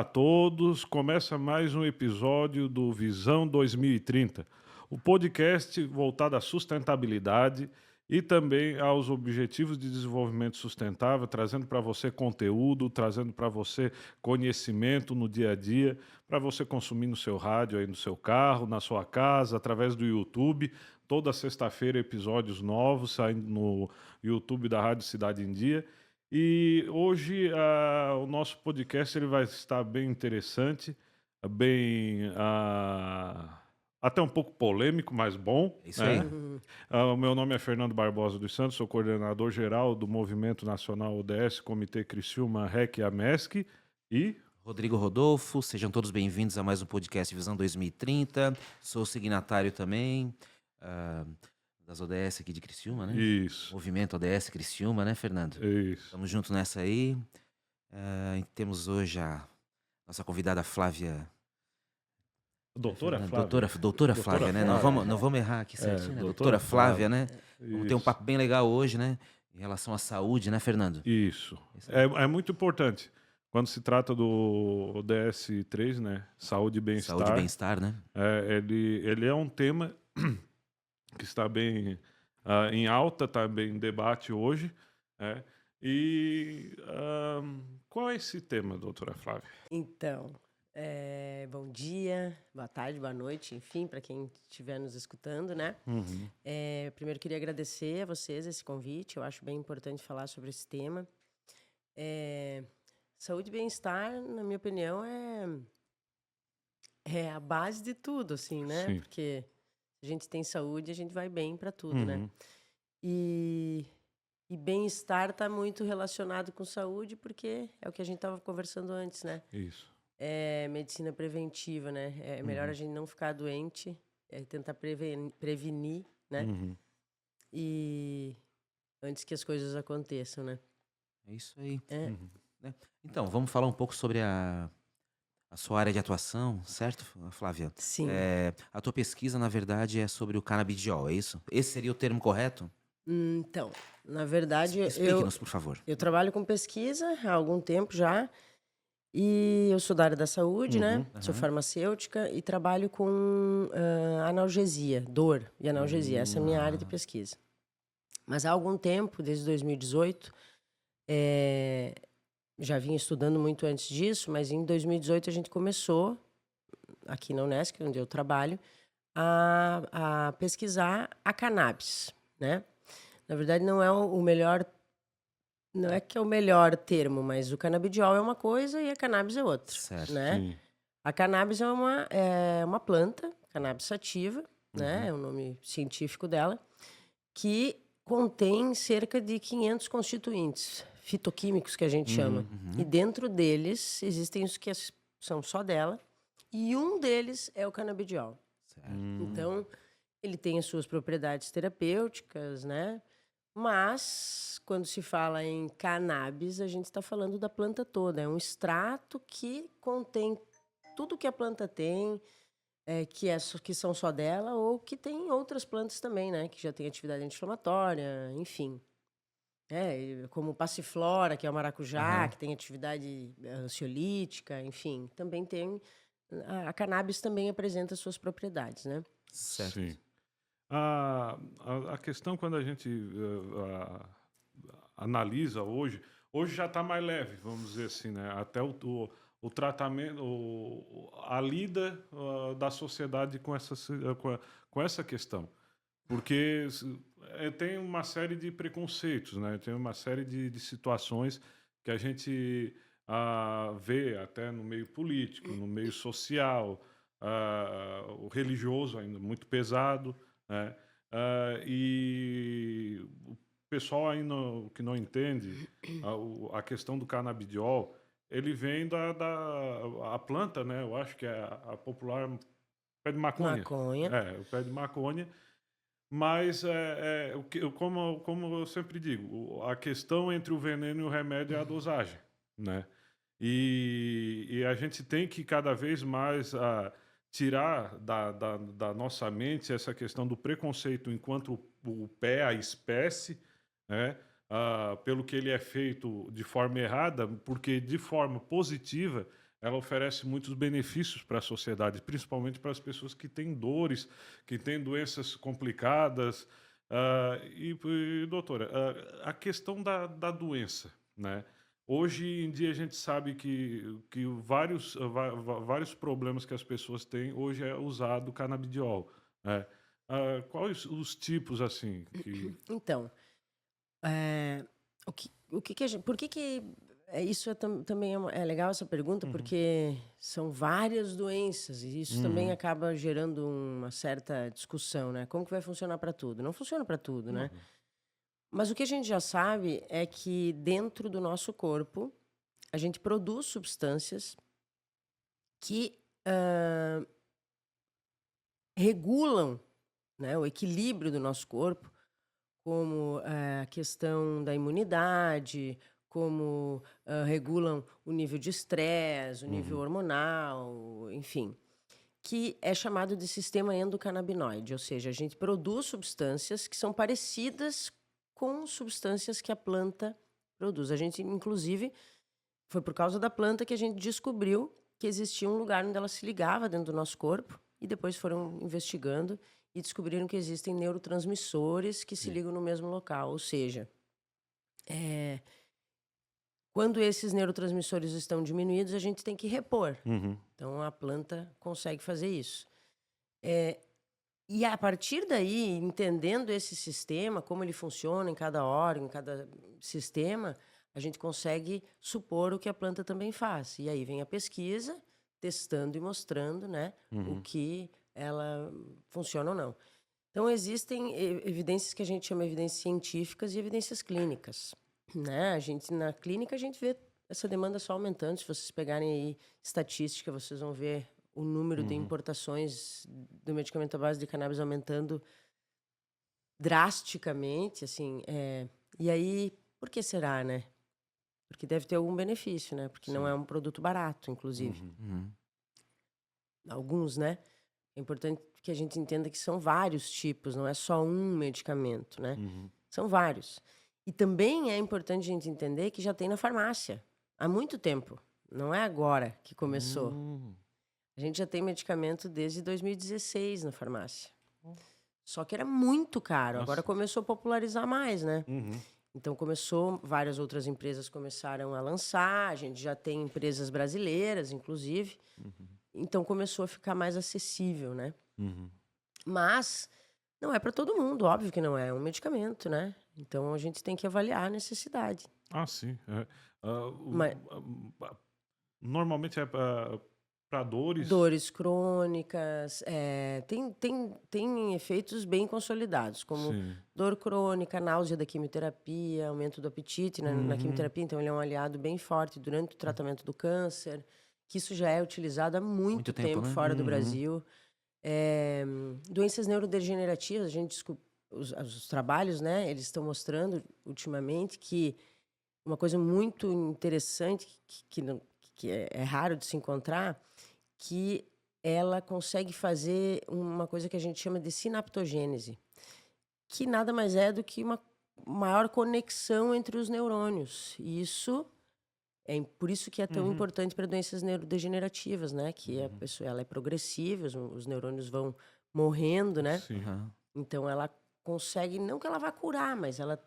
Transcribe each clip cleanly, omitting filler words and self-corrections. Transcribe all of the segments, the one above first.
Olá a todos, começa mais um episódio do Visão 2030, o podcast voltado à sustentabilidade e também aos objetivos de desenvolvimento sustentável, trazendo para você conteúdo, trazendo para você conhecimento no dia a dia, para você consumir no seu rádio, aí no seu carro, na sua casa, através do YouTube. Toda sexta-feira episódios novos saindo no YouTube da Rádio Cidade em Dia. E hoje o nosso podcast ele vai estar bem interessante, bem até um pouco polêmico, mas bom, É isso né? aí. O meu nome é Fernando Barbosa dos Santos, sou coordenador geral do Movimento Nacional ODS, Comitê Criciúma REC AMESC e Rodrigo Rodolfo, sejam todos bem-vindos a mais um podcast Visão 2030. Sou signatário também ah, das ODS aqui de Criciúma, né? isso, Movimento ODS Criciúma, né, Fernando? isso. Estamos juntos nessa aí. E temos hoje a nossa convidada Flávia. Doutora Fernando, Flávia. doutora Flávia, né? Não vamos errar aqui certinho, né? Doutora Doutora Flávia, Flávia. né? Vamos ter um Isso. papo bem legal hoje, né? Em relação à saúde, né, Fernando? Isso. Isso É muito importante. Quando se trata do ODS3, né? Saúde e Saúde e bem-estar, bem-estar, né? ele é um tema que está bem em alta, está bem em debate hoje. Né? E qual é esse tema, doutora Flávia? Então, bom dia, boa tarde, boa noite, enfim, para quem estiver nos escutando, né? Uhum. Primeiro queria agradecer a vocês esse convite, eu acho bem importante falar sobre esse tema. Saúde e bem-estar, na minha opinião, é a base de tudo, assim, né? Sim. Porque se a gente tem saúde, a gente vai bem para tudo, né? Uhum. E bem-estar está muito relacionado com saúde, porque é o que a gente estava conversando antes, né? Isso. É medicina preventiva, né? É melhor a gente não ficar doente, tentar prevenir, né? Uhum. E antes que as coisas aconteçam, né? É isso aí. É, Uhum. Né? Então, vamos falar um pouco sobre a sua área de atuação, certo, Flávia? sim. A tua pesquisa, na verdade, é sobre o canabidiol, é isso? Esse seria o termo correto? Então, na verdade, Explique-nos, por favor. eu trabalho com pesquisa há algum tempo já, e eu sou da área da saúde, né? Uhum. Sou Aham. farmacêutica e trabalho com analgesia, dor e analgesia. Essa é a minha área de Ah, pesquisa. Mas há algum tempo, desde 2018, eh, já vinha estudando muito antes disso, mas em 2018 a gente começou, aqui na Unesc, onde eu trabalho, a pesquisar a cannabis, né? Na verdade, não é o melhor, não é que é o melhor termo, mas o canabidiol é uma coisa e a cannabis é outra, certo. né? Sim. A cannabis é uma planta, cannabis sativa, né? Uhum. É o nome científico dela, que contém cerca de 500 constituintes fitoquímicos, que a gente chama. E Uhum. dentro deles existem os que são só dela, e um deles é o canabidiol. Certo. Então, ele tem as suas propriedades terapêuticas, né? Mas, quando se fala em cannabis, a gente está falando da planta toda. É um extrato que contém tudo que a planta tem, que são só dela, ou que tem outras plantas também, né? Que já tem atividade anti-inflamatória, enfim. Como o passiflora, que é o maracujá, Aham. que tem atividade ansiolítica, enfim. Também tem... A cannabis também apresenta suas propriedades, né? Certo. Sim. A questão quando a gente analisa hoje já está mais leve, vamos dizer assim, né? Até o tratamento, a lida da sociedade com com essa questão. Porque tem uma série de preconceitos, né? Tem uma série de situações que a gente vê até no meio político, no meio social, o religioso ainda muito pesado, né? E o pessoal ainda que não entende a questão do canabidiol, ele vem a planta, né? Eu acho que é a popular pé de maconha. Maconha. O pé de maconha. Mas como eu sempre digo, a questão entre o veneno e o remédio é a dosagem, né? E a gente tem que cada vez mais tirar da nossa mente essa questão do preconceito enquanto o pé, a espécie, né? Pelo que ele é feito de forma errada, porque de forma positiva ela oferece muitos benefícios para a sociedade, principalmente para as pessoas que têm dores, que têm doenças complicadas. Doutora, a questão da doença, né? Hoje em dia a gente sabe que vários problemas que as pessoas têm, hoje é usado canabidiol, né? Quais os tipos, assim, que... Então, é, o que a gente, por que isso também é legal essa pergunta, porque são várias doenças e isso também acaba gerando uma certa discussão, né? Como que vai funcionar para tudo? Não funciona para tudo, né? Mas o que a gente já sabe é que dentro do nosso corpo a gente produz substâncias que regulam, né, o equilíbrio do nosso corpo, como a questão da imunidade, como regulam o nível de estresse, o nível hormonal, enfim, que é chamado de sistema endocannabinoide, ou seja, a gente produz substâncias que são parecidas com substâncias que a planta produz. A gente, inclusive, foi por causa da planta que a gente descobriu que existia um lugar onde ela se ligava dentro do nosso corpo e depois foram investigando e descobriram que existem neurotransmissores que se ligam no mesmo local. Ou seja, quando esses neurotransmissores estão diminuídos, a gente tem que repor. Então, a planta consegue fazer isso. E a partir daí, entendendo esse sistema, como ele funciona em cada órgão, em cada sistema, a gente consegue supor o que a planta também faz. E aí vem a pesquisa, testando e mostrando, né, o que ela funciona ou não. Então, existem evidências que a gente chama de evidências científicas e evidências clínicas, né? Na clínica, a gente vê essa demanda só aumentando. Se vocês pegarem aí estatística, vocês vão ver o número de importações do medicamento à base de cannabis aumentando drasticamente, assim. E aí, por que será, né? Porque deve ter algum benefício, né? Porque não é um produto barato, inclusive. Alguns, né? É importante que a gente entenda que são vários tipos, não é só um medicamento, né? São vários. E também é importante a gente entender que já tem na farmácia há muito tempo. Não é agora que começou. A gente já tem medicamento desde 2016 na farmácia. Só que era muito caro. Nossa. Agora começou a popularizar mais, né? Então várias outras empresas começaram a lançar. A gente já tem empresas brasileiras, inclusive. Então começou a ficar mais acessível, né? Mas não é para todo mundo, óbvio que não é. É um medicamento, né? Então a gente tem que avaliar a necessidade. Sim. Mas- Normalmente é para dores. Dores crônicas, tem efeitos bem consolidados, como Sim. dor crônica, náusea da quimioterapia, aumento do apetite na quimioterapia. Então, ele é um aliado bem forte durante o tratamento do câncer, que isso já é utilizado há muito tempo, né? fora do Brasil. Doenças neurodegenerativas, a gente os trabalhos, né, eles estão mostrando ultimamente que uma coisa muito interessante que é raro de se encontrar, que ela consegue fazer uma coisa que a gente chama de sinaptogênese, que nada mais é do que uma maior conexão entre os neurônios. E isso por isso que é tão importante para doenças neurodegenerativas, né? Que a pessoa ela é progressiva, os neurônios vão morrendo, né? Sim. Então ela consegue, não que ela vá curar, mas ela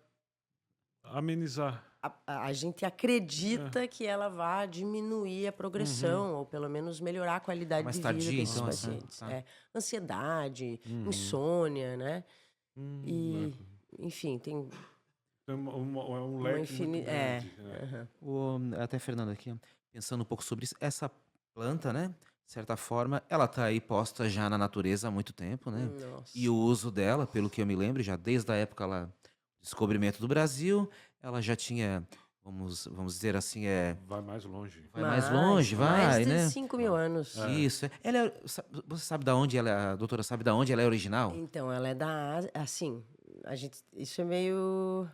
Amenizar. a gente acredita que ela vai diminuir a progressão, ou pelo menos melhorar a qualidade Mais de vida tardia, desses então, pacientes. tá. Ansiedade, insônia, né? E, enfim, tem É um uma leque muito grande. Né? Até Fernando aqui, ó, pensando um pouco sobre isso, essa planta, né? De certa forma, ela tá aí posta já na natureza há muito tempo, né? Nossa. E o uso dela, pelo que eu me lembro, já desde a época lá, do descobrimento do Brasil, ela já tinha, vamos dizer assim, Vai mais longe. vai mais longe, vai, mais de né? 5.000 anos. Isso. Você sabe da onde ela, a doutora sabe da onde ela é original? Então, ela é da Ásia. Assim, isso é meio.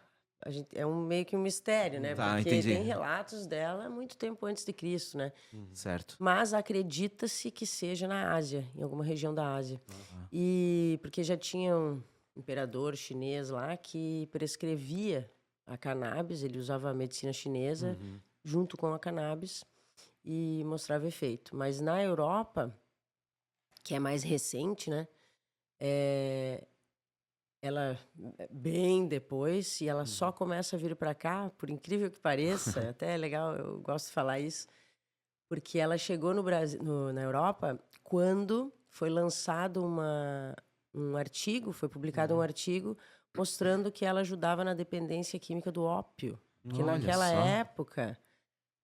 Meio que um mistério, né? Tá, Porque entendi. tem relatos dela muito tempo antes de Cristo, né? Certo. Mas acredita-se que seja na Ásia, em alguma região da Ásia. E porque já tinha um imperador chinês lá que prescrevia a cannabis, ele usava a medicina chinesa junto com a cannabis. e mostrava efeito. Mas na Europa, que é mais recente, né? Ela bem depois, e ela só começa a vir para cá, por incrível que pareça, até é legal, eu gosto de falar isso, porque ela chegou no Brasil, na Europa, quando foi lançado um artigo, foi publicado um artigo mostrando que ela ajudava na dependência química do ópio. Que Olha naquela só. época,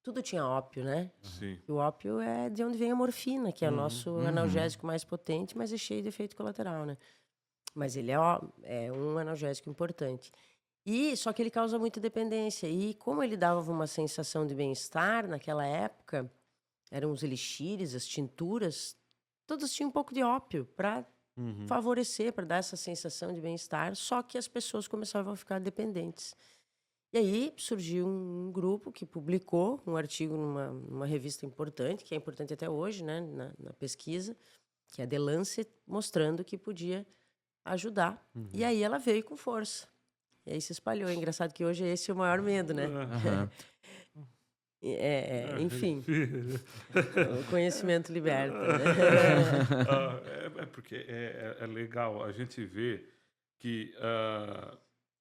tudo tinha ópio, né? Sim. E o ópio é de onde vem a morfina, que é o nosso analgésico mais potente, mas é cheio de efeito colateral, né? Mas ele é um analgésico importante. E só que ele causa muita dependência. E como ele dava uma sensação de bem-estar naquela época, eram os elixires, as tinturas, todas tinham um pouco de ópio para favorecer, para dar essa sensação de bem-estar. Só que as pessoas começavam a ficar dependentes. E aí surgiu um grupo que publicou um artigo numa revista importante, que é importante até hoje, né, na pesquisa, que é The Lancet, mostrando que podia ajudar. E aí ela veio com força. E aí se espalhou. É engraçado que hoje esse é o maior medo, né? Aham. Enfim, o conhecimento liberta, né? É porque é legal a gente ver que,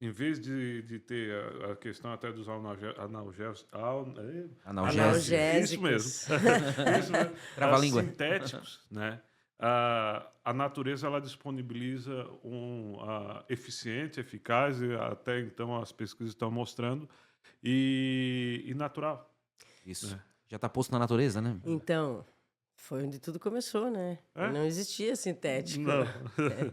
em vez de ter a questão até dos analgésicos, Analgésicos. isso mesmo, isso mesmo, Trava-língua. sintéticos, né? A natureza ela disponibiliza eficiente, eficaz, e até então as pesquisas estão mostrando, e natural. Isso. Já está posto na natureza, né? Então, foi onde tudo começou, né? É? Não existia sintético. Não.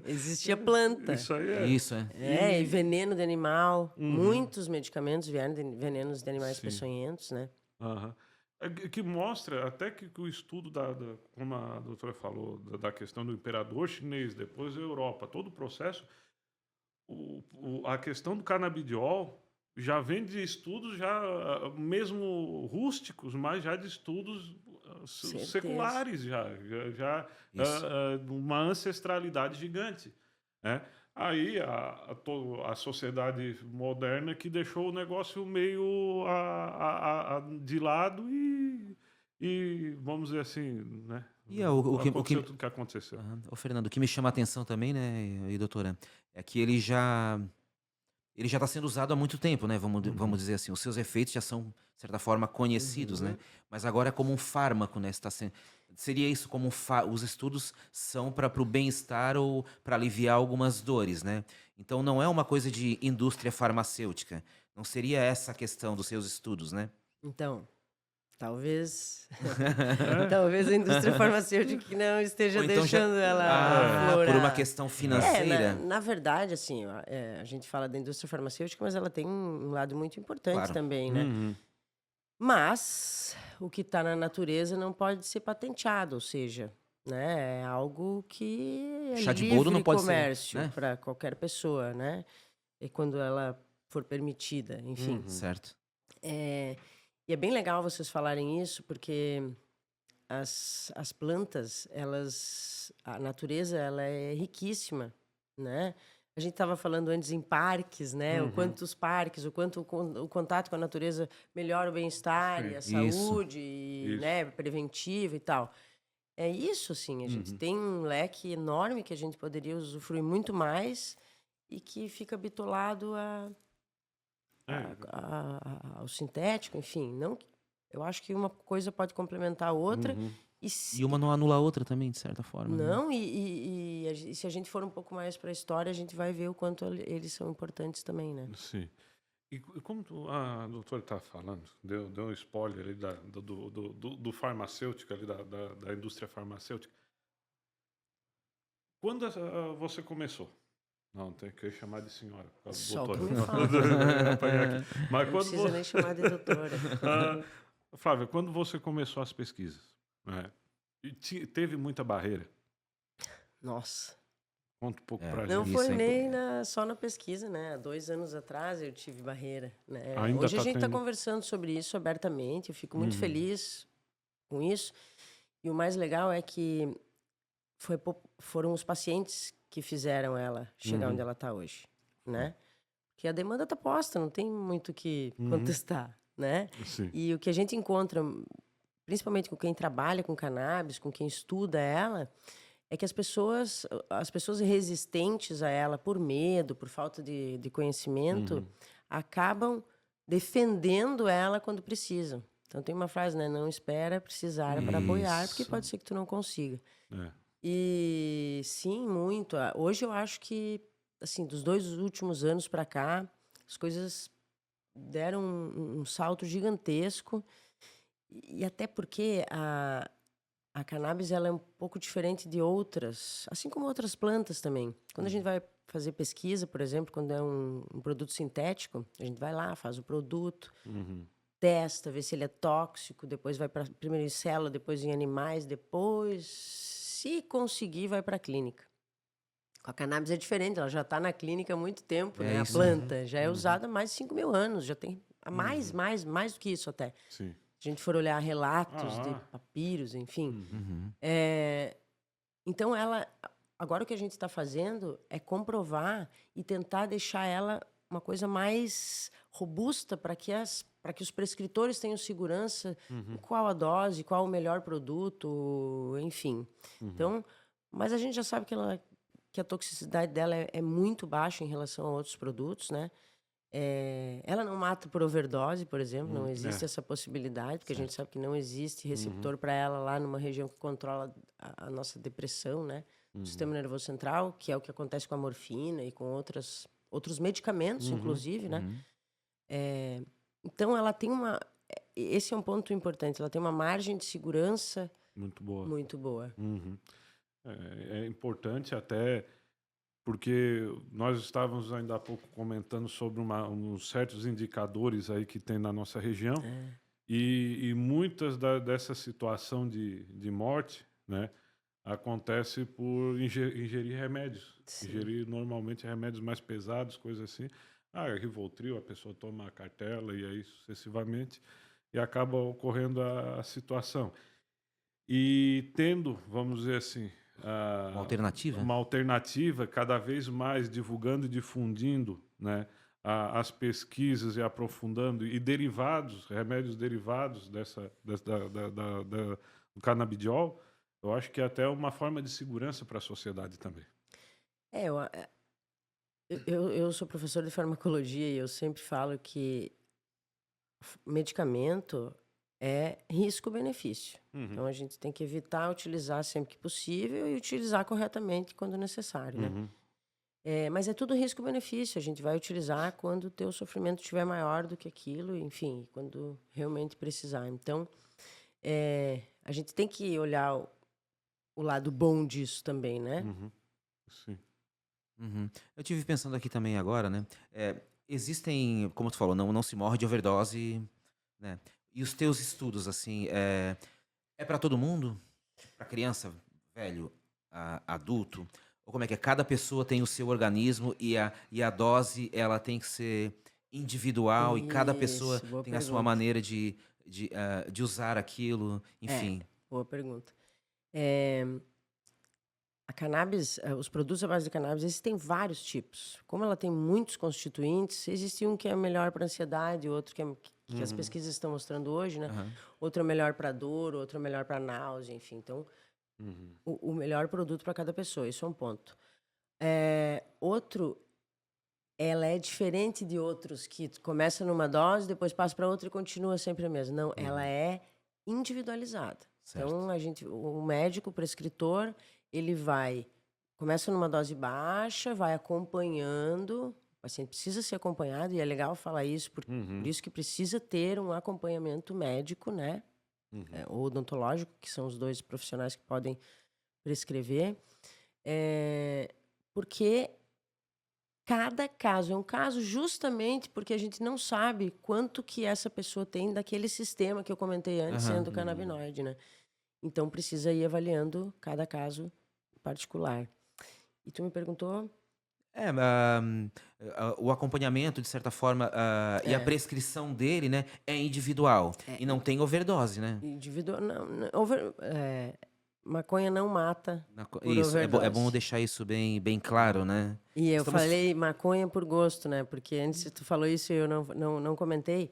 Existia planta. Isso aí é. Isso, E veneno de animal. Muitos medicamentos vieram de venenos de animais Sim. peçonhentos, né? Aham. Que mostra até que o estudo, como a doutora falou, da questão do imperador chinês, depois a Europa, todo o processo, a questão do canabidiol já vem de estudos mesmo rústicos, mas já de estudos Certeza. seculares, já Isso. uma ancestralidade gigante, né? Aí a sociedade moderna que deixou o negócio meio de lado e vamos dizer assim, né? E o que Aconteceu tudo que aconteceu. Aham. Ô, Fernando, o que me chama a atenção também, né, e doutora, é que ele já está sendo usado há muito tempo, né? Vamos dizer assim, os seus efeitos já são, de certa forma, conhecidos, né? Mas agora é como um fármaco, né? Seria isso como os estudos são para o bem-estar ou para aliviar algumas dores, né? Então não é uma coisa de indústria farmacêutica. Não seria essa a questão dos seus estudos, né? Então, talvez a indústria farmacêutica que não esteja Ou então deixando ela por florar. uma questão financeira. Na verdade, assim, a gente fala da indústria farmacêutica, mas ela tem um lado muito importante Claro. também, né? Mas o que está na natureza não pode ser patenteado, ou seja, né, é algo que é Chá de livre boldo não pode ser, comércio né? para qualquer pessoa, né? E quando ela for permitida, enfim. Certo. E é bem legal vocês falarem isso, porque as plantas, a natureza, ela é riquíssima, né? A gente estava falando antes em parques, né? O quanto os parques, o quanto o contato com a natureza melhora o bem-estar e a Isso. saúde, e, Isso. né, preventiva e tal. É isso, assim, a gente tem um leque enorme que a gente poderia usufruir muito mais e que fica bitolado ao sintético, enfim. Não, eu acho que uma coisa pode complementar a outra. E uma não anula a outra também, de certa forma. Né? Não, e se a gente for um pouco mais para a história, a gente vai ver o quanto eles são importantes também, né? Sim. E como a doutora está falando, deu um spoiler ali do farmacêutico, ali da indústria farmacêutica. Quando você começou? Não, tem que chamar de senhora. Por causa do Só doutor. que me fala. Eu vou pegar aqui. Mas Não quando precisa nem chamar de doutora. Flávia, quando você começou as pesquisas, né, teve muita barreira? Nossa. Conta um pouco pra Não gente. foi Isso é nem só na pesquisa, né? Há 2 anos atrás eu tive barreira, né? Ainda Hoje a tá gente está tendo? conversando sobre isso abertamente, eu fico muito feliz com isso. E o mais legal é que foram os pacientes que fizeram ela chegar onde ela está hoje, né? Porque a demanda está posta, não tem muito o que contestar, né? Sim. E o que a gente encontra, principalmente com quem trabalha com cannabis, com quem estuda ela, é que as pessoas resistentes a ela por medo, por falta de conhecimento, acabam defendendo ela quando precisam. Então tem uma frase, né? Não espera precisar para apoiar, porque Isso. pode ser que tu não consiga. É. E sim, muito. Hoje eu acho que, assim, dos 2 últimos anos para cá, as coisas deram um salto gigantesco. E até porque a cannabis ela é um pouco diferente de outras, assim como outras plantas também. Quando a gente vai fazer pesquisa, por exemplo, quando é um produto sintético, a gente vai lá, faz o produto, testa, vê se ele é tóxico, depois vai para primeiro em célula, depois em animais, depois, se conseguir, vai para a clínica. Com a cannabis é diferente, ela já está na clínica há muito tempo, É né? A isso. planta já é usada há mais de 5 mil anos, já tem mais do que isso até. Sim. Se a gente for olhar relatos de Ah. papiros, enfim. Uhum. Então, agora o que a gente está fazendo é comprovar e tentar deixar ela uma coisa mais robusta para que os prescritores tenham segurança em qual a dose, qual o melhor produto, enfim. Então, mas a gente já sabe que a toxicidade dela é muito baixa em relação a outros produtos, né? Ela não mata por overdose, por exemplo, não existe essa possibilidade, porque a gente sabe que não existe receptor para ela lá numa região que controla a nossa depressão, né? O sistema nervoso central, que é o que acontece com a morfina e com outros medicamentos, inclusive, né? Então, ela tem esse é um ponto importante, ela tem uma margem de segurança Muito boa. muito boa. É importante até porque nós estávamos ainda há pouco comentando sobre uns certos indicadores aí que tem na nossa região e muitas dessa situação de morte, né, acontece por ingerir remédios. Sim. Ingerir normalmente remédios mais pesados, coisas assim. Rivotril, a pessoa toma a cartela e aí sucessivamente e acaba ocorrendo a situação. E tendo, vamos dizer assim, Uma alternativa? uma alternativa cada vez mais divulgando e difundindo, né, as pesquisas e aprofundando e remédios derivados do canabidiol, eu acho que é até uma forma de segurança para a sociedade também. Eu sou professor de farmacologia e eu sempre falo que medicamento é risco-benefício. Então, a gente tem que evitar utilizar sempre que possível e utilizar corretamente quando necessário, né? Mas é tudo risco-benefício. A gente vai utilizar quando o teu sofrimento estiver maior do que aquilo, enfim, quando realmente precisar. Então, a gente tem que olhar o lado bom disso também, né? Sim. Uhum. Eu tive pensando aqui também agora, né? Existem, como tu falou, não se morre de overdose, né? E os teus estudos, assim, é para todo mundo? Para criança, velho, adulto? Ou como é que é? Cada pessoa tem o seu organismo e a dose, ela tem que ser individual e cada pessoa Isso, boa tem a sua pergunta. maneira de usar aquilo, enfim. Boa pergunta. A cannabis, os produtos à base de cannabis, existem vários tipos. Como ela tem muitos constituintes, existe um que é melhor para ansiedade, outro que as pesquisas estão mostrando hoje, né? Aham. Outro é melhor para dor, outro é melhor para náusea, enfim. Então, o melhor produto para cada pessoa, isso é um ponto. Outro, ela é diferente de outros que começa numa dose, depois passa para outra e continua sempre a mesma. Não, ela é individualizada. Certo. Então, o médico, o prescritor, ele começa numa dose baixa, vai acompanhando. O paciente precisa ser acompanhado, e é legal falar isso, por isso que precisa ter um acompanhamento médico, né? Ou odontológico, que são os 2 profissionais que podem prescrever. Porque cada caso é um caso justamente porque a gente não sabe quanto que essa pessoa tem daquele sistema que eu comentei antes, Aham. sendo o canabinoide, né? Então, precisa ir avaliando cada caso particular. E tu me perguntou? O acompanhamento, de certa forma, e a prescrição dele, né, é individual. E não tem overdose, né? Individual, não, maconha não mata por Isso, é bom overdose. deixar isso bem claro, né? E eu Estamos- falei maconha por gosto, né? Porque antes tu falou isso e eu não comentei.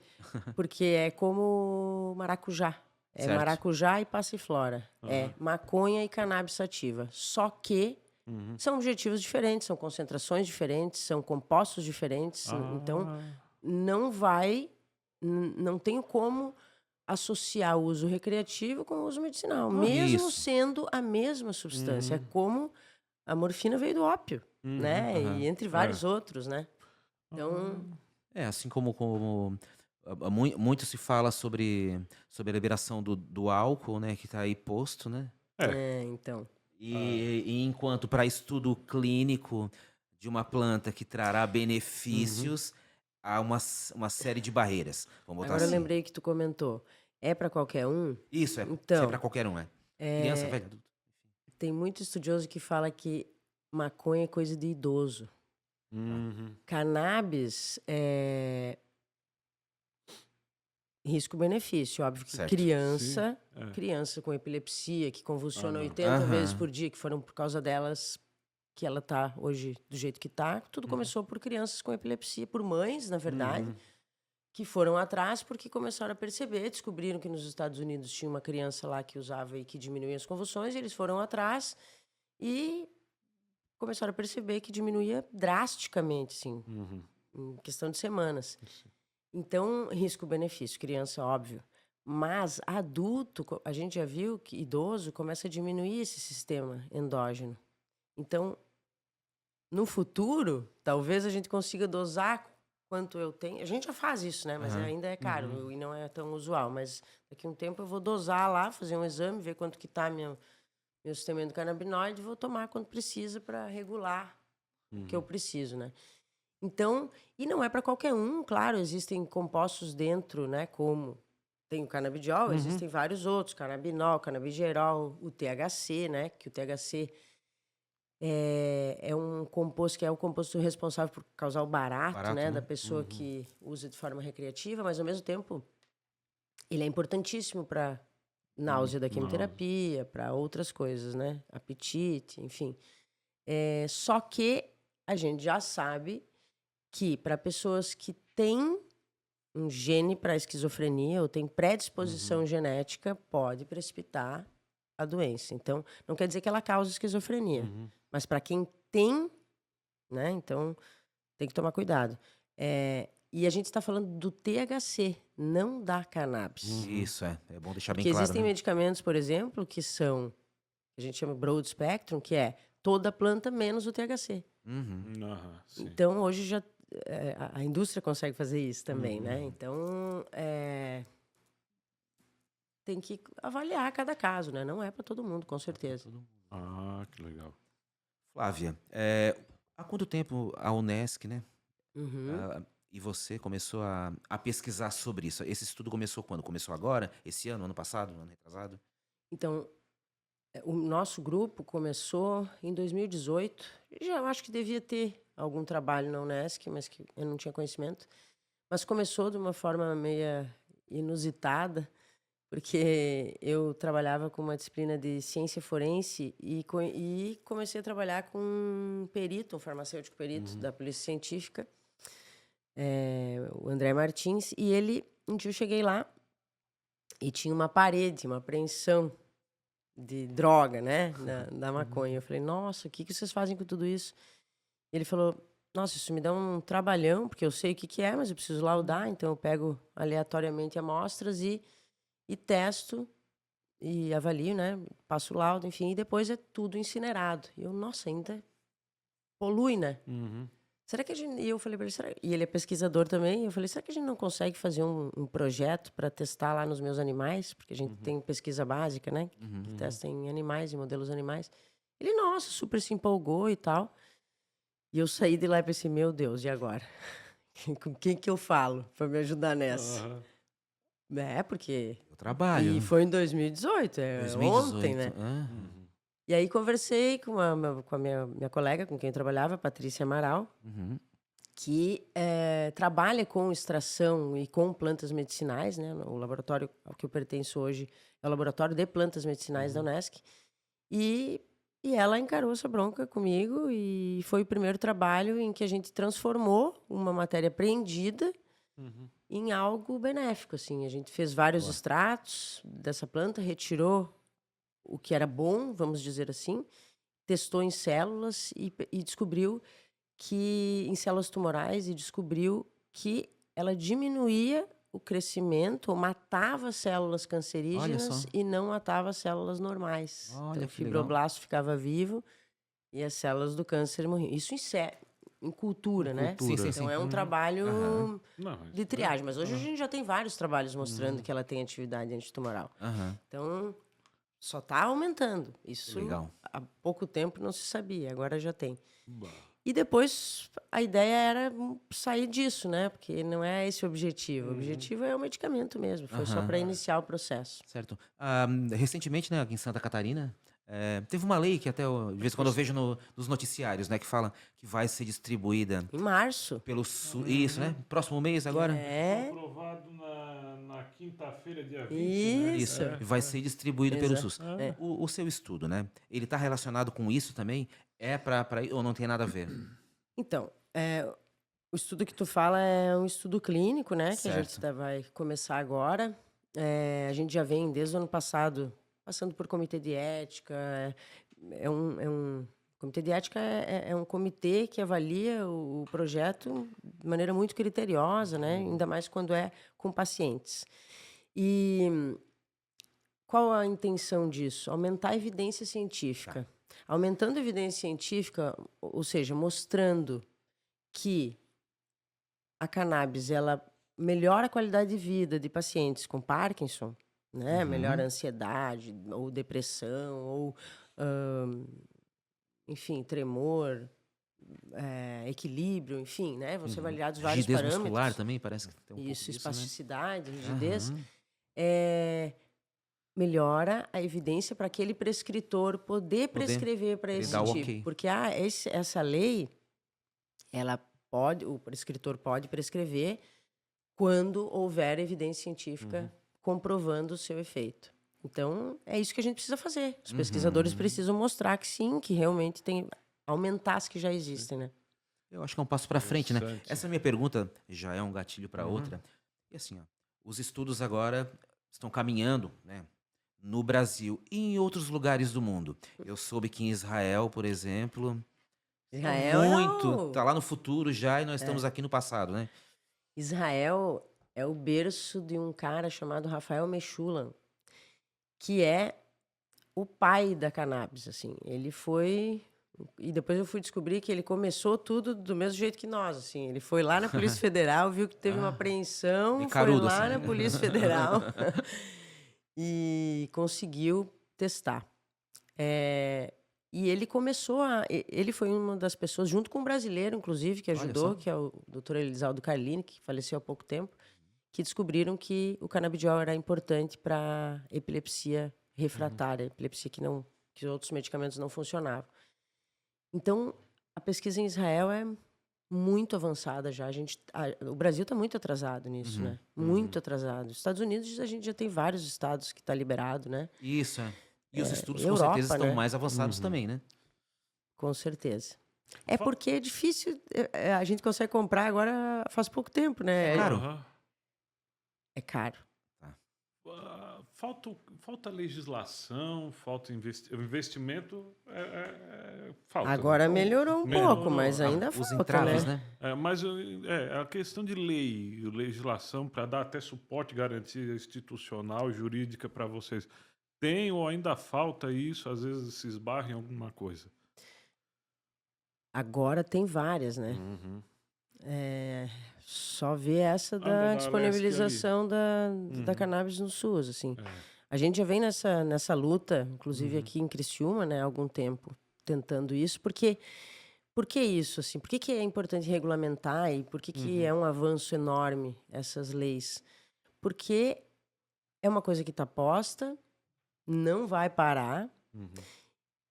Porque é como maracujá. É Certo. maracujá e passiflora. É Aham. maconha e cannabis sativa. Só que Uhum. são objetivos diferentes, são concentrações diferentes, são compostos diferentes. Então, Ah, não não tenho como associar o uso recreativo com o uso medicinal, mesmo Isso. sendo a mesma substância. É Uhum. como a morfina veio do ópio, Uhum. né? Aham. E entre vários outros, né? Então, Assim como muito se fala sobre a liberação do álcool, né, que está aí posto, né? então. E enquanto para estudo clínico de uma planta que trará benefícios, há uma série de barreiras, vamos botar Agora eu assim. lembrei que tu comentou. É para qualquer um? Isso é para Então, qualquer um, é. Criança, velho, adulto. tem muito estudioso que fala que maconha é coisa de idoso. Uhum. Cannabis é risco-benefício. Óbvio que Certo. criança, Sim, é. criança com epilepsia, que convulsiona não. 80 vezes Aham. por dia, que foram por causa delas que ela tá hoje do jeito que tá. Tudo começou por crianças com epilepsia, por mães, na verdade, Uhum. que foram atrás porque começaram a perceber, descobriram que nos Estados Unidos tinha uma criança lá que usava e que diminuía as convulsões, e eles foram atrás e começaram a perceber que diminuía drasticamente, sim, Uhum. em questão de semanas. Então, risco-benefício, criança, óbvio. Mas adulto, a gente já viu que idoso começa a diminuir esse sistema endógeno. Então, no futuro, talvez a gente consiga dosar quanto eu tenho. A gente já faz isso, né? Mas Aham. ainda é caro e não é tão usual. Mas daqui a um tempo eu vou dosar lá, fazer um exame, ver quanto que tá meu sistema endocannabinoide e vou tomar quando precisa para regular o que eu preciso, né? Então, e não é para qualquer um, claro, existem compostos dentro, né? Como tem o canabidiol, existem vários outros, canabinol, canabigerol, o THC, né? Que o THC é um composto que é o composto responsável por causar o barato, Barato, né? né? Da pessoa que usa de forma recreativa, mas ao mesmo tempo ele é importantíssimo para náusea da Náusea. quimioterapia, para outras coisas, né? Apetite, enfim. Só que a gente já sabe que para pessoas que têm um gene para esquizofrenia ou têm predisposição genética, pode precipitar a doença. Então, não quer dizer que ela causa esquizofrenia, mas para quem tem, né? Então, tem que tomar cuidado. E a gente está falando do THC, não da cannabis. Isso, é bom deixar bem Porque claro, existem né? medicamentos, por exemplo, que a gente chama broad spectrum, que é toda planta menos o THC. Uhum. Aham, sim. Então, hoje já a indústria consegue fazer isso também, né? Então, tem que avaliar cada caso, né? Não é para todo mundo, com certeza. Ah, que legal. Flávia, há quanto tempo a Unesc, né? Uhum. E você começou a pesquisar sobre isso? Esse estudo começou quando? Começou agora? Esse ano? Ano passado? Ano retrasado? Então, o nosso grupo começou em 2018. Já eu acho que devia ter algum trabalho na Unesc, mas que eu não tinha conhecimento. Mas começou de uma forma meio inusitada, porque eu trabalhava com uma disciplina de ciência forense e comecei a trabalhar com um perito, um farmacêutico perito da Polícia Científica, o André Martins, e um dia eu cheguei lá e tinha uma parede, uma apreensão de droga, né, da maconha. Eu falei, nossa, o que vocês fazem com tudo isso? E ele falou, nossa, isso me dá um trabalhão, porque eu sei o que é, mas eu preciso laudar, então eu pego aleatoriamente amostras e testo e avalio, né, passo o laudo, enfim, e depois é tudo incinerado. E eu, nossa, ainda polui, né? Será que a gente... E eu falei para ele, e ele é pesquisador também, eu falei, será que a gente não consegue fazer um projeto para testar lá nos meus animais? Porque a gente tem pesquisa básica, né? Que testa em animais, em modelos animais. Ele, nossa, super se empolgou e tal. E eu saí de lá e pensei, meu Deus, e agora? Com quem que eu falo para me ajudar nessa? Aham. O Porque... E trabalho. foi em 2018, ontem, 2018. né? Ah, E aí conversei com a minha colega, com quem eu trabalhava, Patrícia Amaral, uhum. que trabalha com extração e com plantas medicinais, né? O laboratório ao que eu pertenço hoje é o Laboratório de Plantas Medicinais da Unesc. E ela encarou essa bronca comigo e foi o primeiro trabalho em que a gente transformou uma matéria apreendida em algo benéfico, assim. A gente fez vários Boa. extratos dessa planta, retirou o que era bom, vamos dizer assim, testou em células e descobriu que em células tumorais e descobriu que ela diminuía o crescimento, ou matava células Olha cancerígenas só. e não matava células normais. Então, Olha o que legal. fibroblasto ficava vivo e as células do câncer morriam. Isso em cultura, Em né? cultura. Sim, sim, Então sim. é um trabalho Aham. Não, de triagem. Mas hoje a gente já tem vários trabalhos mostrando que ela tem atividade antitumoral. Aham. Então, só está aumentando. Que Isso legal. há pouco tempo não se sabia, agora já tem. Bah. E depois a ideia era sair disso, né? Porque não é esse o objetivo. O objetivo é o medicamento mesmo. Foi só Aham. para iniciar o processo. Certo. Recentemente, né, aqui em Santa Catarina, teve uma lei que até de vez em quando eu vejo nos noticiários, né, que fala que vai ser distribuída Em março. pelo SUS. Isso, né? Próximo mês agora? É. Aprovado na quinta-feira, dia 20, Isso. né? Vai ser distribuído pelo Exato. SUS. É. O seu estudo, né? Ele está relacionado com isso também? É para ou não tem nada a ver? Então, o estudo que tu fala é um estudo clínico, né? Que a gente Certo. vai começar agora. A gente já vem desde o ano passado passando por comitê de ética. Comitê de ética é um comitê que avalia o projeto de maneira muito criteriosa, né? Ainda mais quando é com pacientes. E qual a intenção disso? Aumentar a evidência científica. Aumentando a evidência científica, ou seja, mostrando que a cannabis ela melhora a qualidade de vida de pacientes com Parkinson, né? Melhora a ansiedade, ou depressão, ou enfim, tremor, equilíbrio, enfim, né? Vão ser avaliados vários Rigidez muscular parâmetros. também, parece que tem um pouco Isso, disso, né? espasticidade, rigidez. Aham. Melhora a evidência para aquele prescritor poder prescrever para ele esse dá o tipo. ok. Porque essa lei, o prescritor pode prescrever quando houver evidência científica comprovando o seu efeito. Então, é isso que a gente precisa fazer. Os pesquisadores precisam mostrar que sim, que realmente aumentar as que já existem, né? Eu acho que é um passo para frente, né? Interessante. Essa minha pergunta já é um gatilho para outra. E assim, ó, os estudos agora estão caminhando, né? No Brasil e em outros lugares do mundo. Eu soube que em Israel, por exemplo, Israel tá lá no futuro já e nós estamos aqui no passado, né? Israel é o berço de um cara chamado Rafael Meshulam, que é o pai da cannabis, assim. Ele foi... E depois eu fui descobrir que ele começou tudo do mesmo jeito que nós, assim. Ele foi lá na Polícia Federal, viu que teve uma apreensão, meio foi carudo, lá assim. na Polícia Federal e conseguiu testar. E ele começou ele foi uma das pessoas, junto com um brasileiro, inclusive, que Olha ajudou, só. que é o Dr. Elisaldo Carlini, que faleceu há pouco tempo, que descobriram que o canabidiol era importante para epilepsia refratária, epilepsia que outros medicamentos não funcionavam. Então, a pesquisa em Israel é muito avançada já. O Brasil está muito atrasado nisso, né? Muito atrasado. Nos Estados Unidos, a gente já tem vários estados que está liberado, né? Isso, é. E os estudos, com Europa, certeza, estão né? mais avançados também, né? Com certeza. É porque é difícil, a gente consegue comprar agora faz pouco tempo, né? É caro? Aham. É caro. Falta legislação, falta investimento. Falta. Agora Então, melhorou um pouco, mas ainda Os falta, entraves, né? né? Mas a questão de lei, legislação, para dar até suporte, garantia institucional, jurídica para vocês, tem ou ainda falta isso? Às vezes se esbarra em alguma coisa. Agora tem várias, né? Só ver essa da da Alesc disponibilização da cannabis no SUS, assim. A gente já vem nessa luta, inclusive aqui em Criciúma, né, há algum tempo, tentando isso, porque por que isso, assim? Por que é importante regulamentar e por que é um avanço enorme essas leis? Porque é uma coisa que está posta, não vai parar,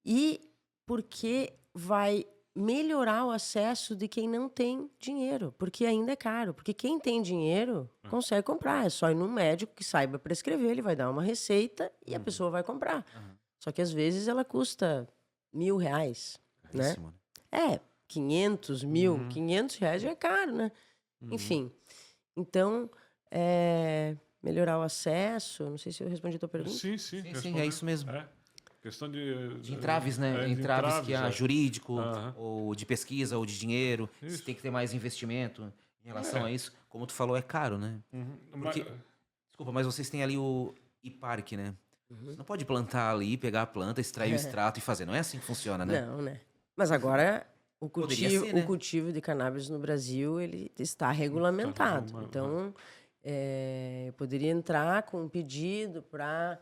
e porque vai melhorar o acesso de quem não tem dinheiro, porque ainda é caro. Porque quem tem dinheiro consegue comprar. É só ir num médico que saiba prescrever, ele vai dar uma receita e a pessoa vai comprar. Só que às vezes ela custa R$1.000, né? Caríssimo, né? 500, 1.000, R$500 já é caro, né? Enfim. Então, melhorar o acesso, não sei se eu respondi a tua pergunta. Sim, Sim, é respondeu. isso mesmo. Questão De entraves, né? de Entraves que há jurídico, Aham. ou de pesquisa, ou de dinheiro. Se Isso. tem que ter mais investimento em relação a isso. Como tu falou, é caro, né? Uhum. Porque- Desculpa, mas vocês têm ali o e-park, né? Você não pode plantar ali, pegar a planta, extrair o extrato e fazer. Não é assim que funciona, né? Não, né? Mas agora o Poderia cultivo, ser, né? o cultivo de cannabis no Brasil ele está regulamentado. regulamentado. Então, eu poderia entrar com um pedido para,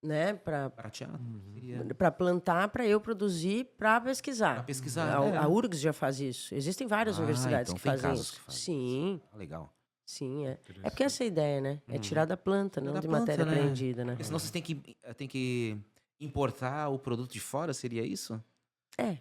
né, Barateado. Seria para plantar, para eu produzir, para pesquisar. pra pesquisar. A URGS já faz isso. Existem várias Ah, universidades então que tem fazem casos isso. que fazem Sim, Ah, legal. sim, é. É porque essa é a ideia, né? É tirar da planta, não Da de planta, matéria né? prendida, né? Porque senão vocês têm que importar o produto de fora, seria isso?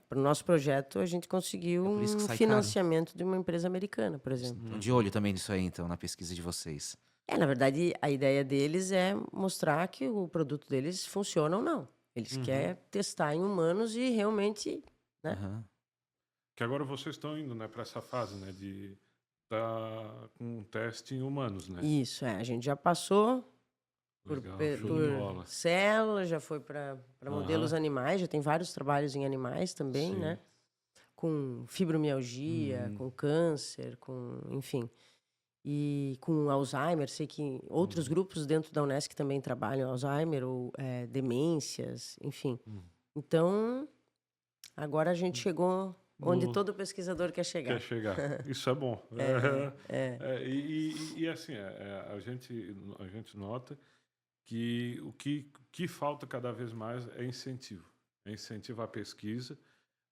Para o nosso projeto, a gente conseguiu É por isso que um sai financiamento de uma empresa americana, por exemplo. Estão de olho também nisso aí, então, na pesquisa de vocês. Na verdade, a ideia deles é mostrar que o produto deles funciona ou não. Eles querem testar em humanos e realmente, né? Aham. Que agora vocês estão indo, né, para essa fase, né, de estar com um teste em humanos, né? Isso, a gente já passou Legal, show de por bola. células, já foi para modelos animais, já tem vários trabalhos em animais também, Sim. né? Com fibromialgia, com câncer, enfim. E com Alzheimer, sei que outros grupos dentro da Unesc também trabalham Alzheimer ou demências, enfim. Então, agora a gente chegou onde No- todo pesquisador quer chegar. Quer chegar. Isso é bom. E assim, a gente nota que o que falta cada vez mais é incentivo. É incentivo à pesquisa.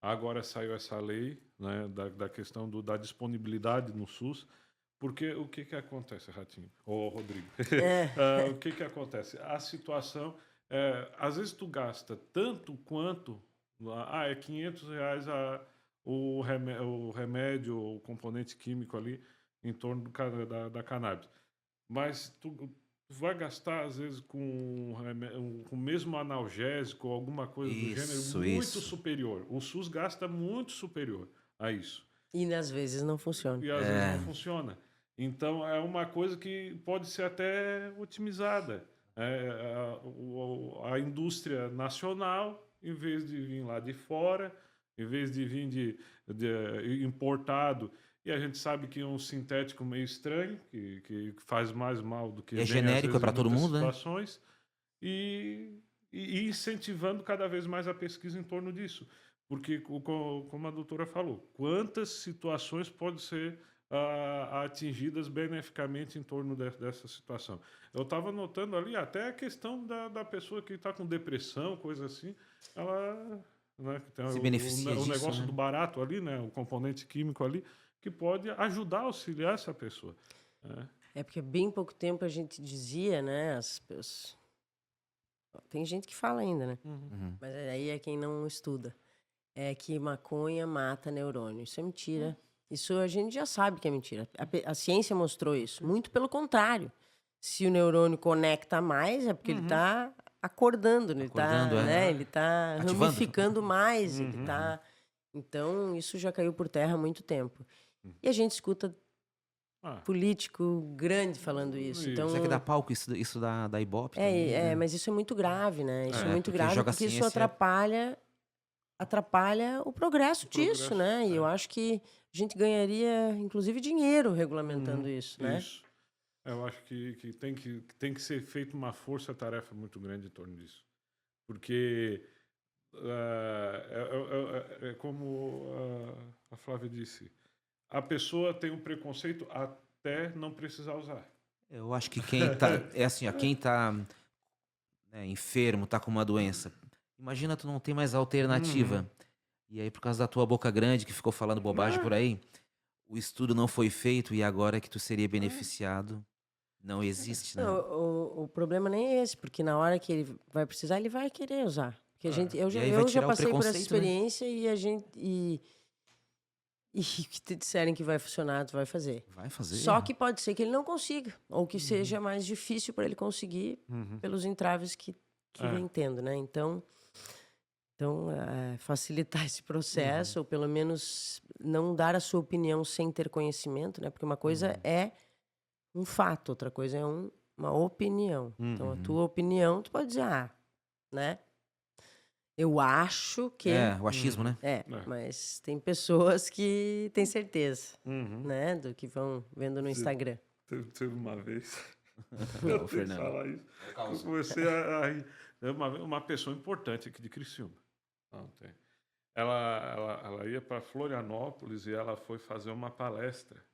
Agora saiu essa lei, né, da questão da disponibilidade no SUS, porque o que acontece, Ratinho? Ô, Rodrigo. O que acontece? A situação, às vezes tu gasta tanto quanto, é R$ 500 o remédio, o componente químico ali em torno da cannabis. Mas tu vai gastar, às vezes, com o mesmo analgésico ou alguma coisa do Isso, gênero muito isso. superior. O SUS gasta muito superior a isso. E às vezes não funciona. E às vezes não funciona. Então é uma coisa que pode ser até otimizada. A indústria nacional, em vez de vir lá de fora, em vez de vir importado, e a gente sabe que é um sintético meio estranho, que faz mais mal do que E é bem, às genérico, vezes, é pra em todo muitas mundo, né? situações, e incentivando cada vez mais a pesquisa em torno disso. Porque, como a doutora falou, quantas situações podem ser atingidas beneficamente em torno dessa situação. Eu estava notando ali até a questão da pessoa que está com depressão, coisa assim, ela, né, que tem Se beneficia o disso, negócio né? do barato ali, né, o componente químico ali, que pode ajudar, auxiliar essa pessoa. Né? É porque há bem pouco tempo a gente dizia, né? Tem gente que fala ainda, né? Uhum. Mas aí é quem não estuda. É que maconha mata neurônio. Isso é mentira. Isso a gente já sabe que é mentira. A ciência mostrou isso. Muito pelo contrário. Se o neurônio conecta mais, é porque ele está acordando, né? Acordando, né? Ele está Ativando. ramificando mais. Ele tá... Então, isso já caiu por terra há muito tempo. E a gente escuta político grande falando isso. Então, Será que dá palco isso da Ibope também, né? mas isso é muito grave, né? Isso é muito porque grave joga porque isso ciência- atrapalha o progresso disso, progresso, né? E eu acho que a gente ganharia, inclusive, dinheiro regulamentando isso, né? Isso. Eu acho que tem que ser feita uma força-tarefa muito grande em torno disso. Porque é como a Flávia disse, a pessoa tem um preconceito até não precisar usar. Eu acho que quem tá. É assim, ó, quem tá enfermo, tá com uma doença. Imagina tu não tem mais alternativa. E aí, por causa da tua boca grande que ficou falando bobagem por aí, o estudo não foi feito e agora que tu seria beneficiado, não existe, né? Não, o problema nem é esse, porque na hora que ele vai precisar, ele vai querer usar. Porque eu E aí vai já tirar o passei por essa preconceito, né? experiência e a gente. E que te disserem que vai funcionar, tu vai fazer. Vai fazer. Só que pode ser que ele não consiga, ou que seja mais difícil para ele conseguir pelos entraves que vem tendo, né? Então facilitar esse processo, ou pelo menos não dar a sua opinião sem ter conhecimento, né? Porque uma coisa é um fato, outra coisa é uma opinião. Então, a Uhum. tua opinião, tu pode dizer, né? Eu acho que. É, o achismo, Uhum. né? É, É. mas tem pessoas que têm certeza, Uhum. né? Do que vão vendo no Sim. Instagram. Teve uma vez, Ô, eu tenho que Fernando. falar isso, que eu comecei a rir. É uma pessoa importante aqui de Criciúma. Não, tem. Ela ia para Florianópolis e ela foi fazer uma palestra,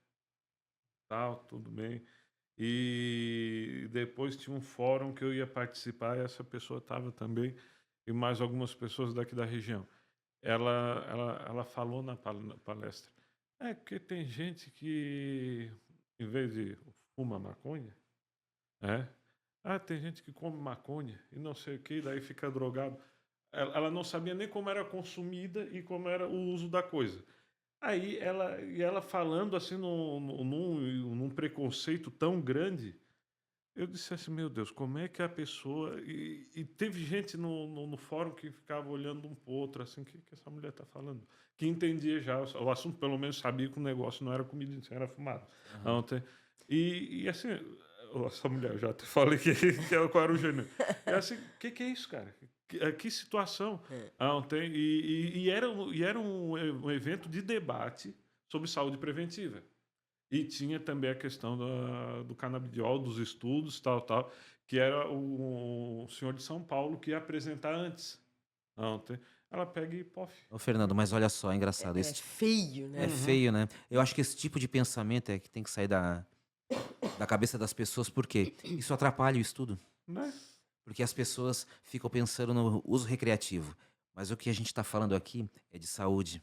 tal, tudo bem. E depois tinha um fórum que eu ia participar e essa pessoa estava também, e mais algumas pessoas daqui da região. Ela falou na palestra, porque tem gente que, em vez de fuma maconha, é, tem gente que come maconha e não sei o que, daí fica drogado. Ela não sabia nem como era consumida e como era o uso da coisa. Aí ela falando assim num preconceito tão grande, eu disse assim, meu Deus, como é que a pessoa. E teve gente no fórum que ficava olhando um pro outro, assim, que essa mulher tá falando? Que entendia já o assunto, pelo menos sabia que o negócio não era comida, era fumado. Aham. Ontem. E assim, essa mulher, eu já te falei qual era o gênero. E assim, o que é isso, cara? Que situação? É. Ontem. E era um evento de debate sobre saúde preventiva. E tinha também a questão do canabidiol, dos estudos, tal, que era o senhor de São Paulo que ia apresentar antes. Ontem. Ela pega e pof. Ô, Fernando, mas olha só, é engraçado. É feio, É né? feio, né? Eu acho que esse tipo de pensamento é que tem que sair da cabeça das pessoas, porque isso atrapalha o estudo. Né? Porque as pessoas ficam pensando no uso recreativo. Mas o que a gente está falando aqui é de saúde,